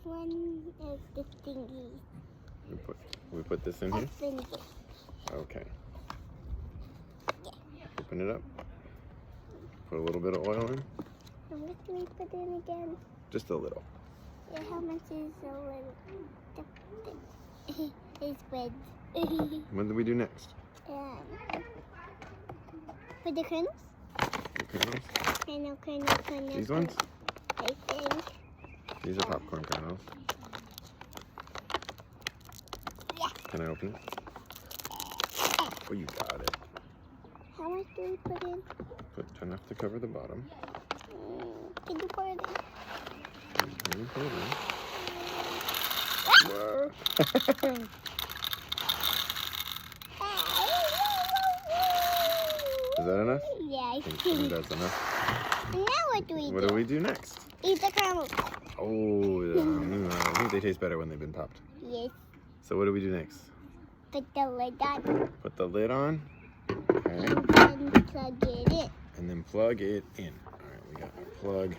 one is the thingy. We put this in here? Open it. Okay. Yeah. Open it up. Put a little bit of oil in. How much do we put in again? Just a little. Yeah, how much is a little? It's red. What do we do next? Put the kernels? The kernels? Kernel. These ones? I think. These are popcorn kernels. Yeah. Can I open it? Oh, you got it. How much do we put in? Put enough to cover the bottom. Can you pour it in? Can you put it in? Whoa. Is that enough? Yeah, I I think that's enough. Now what do we do? What do we do next? Eat the kernels. Oh, I think they taste better when they've been popped. Yes. So what do we do next? Put the lid on. Put the lid on. Okay. And then plug it in. And then plug it in. All right, we got our plug.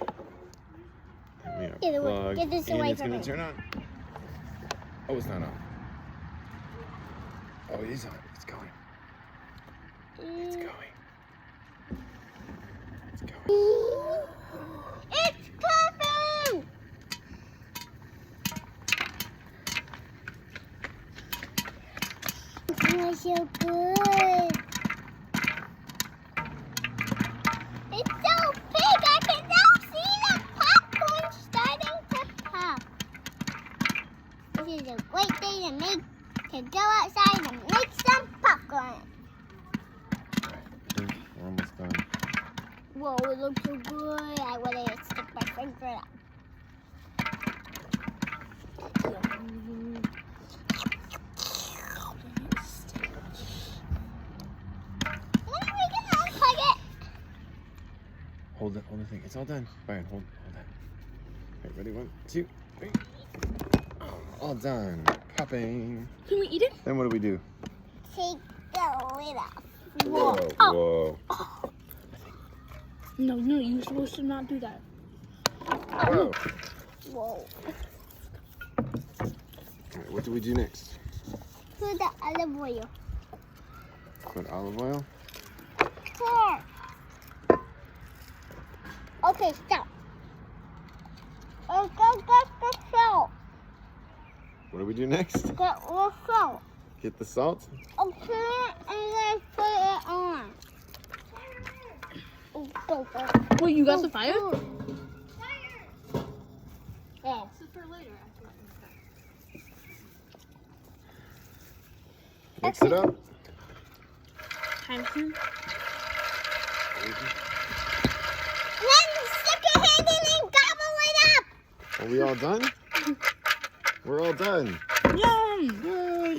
And we have Get away. plug. Get this and away it's from gonna me. turn on. Oh, it's not on. Oh, it is on. It's going. It's going. It's going. It's popping! It smells so good. It's so big, I can now see the popcorn starting to pop. This is a great day to go outside and make some popcorn. We're almost done. Whoa, it looks so good. I want to stick my finger out. When are we going to unplug it? Hold the thing. It's all done. Brian, hold that. Okay, ready? 1, 2, 3. Oh, all done. Popping. Can we eat it? Then what do we do? Take the lid off. Whoa. Oh. Whoa. No, you're supposed to not do that. Whoa. Whoa. Okay, what do we do next? Put the olive oil. Put olive oil. Pour. Okay, stop. Go get the salt. What do we do next? Get the salt. Get the salt. Okay, and then put it on. Go. Wait, you got the fire? Oh. This is for later. Mix it up. Time to. Then stick your hand in and gobble it up. Are we all done? We're all done. Yum! Yay!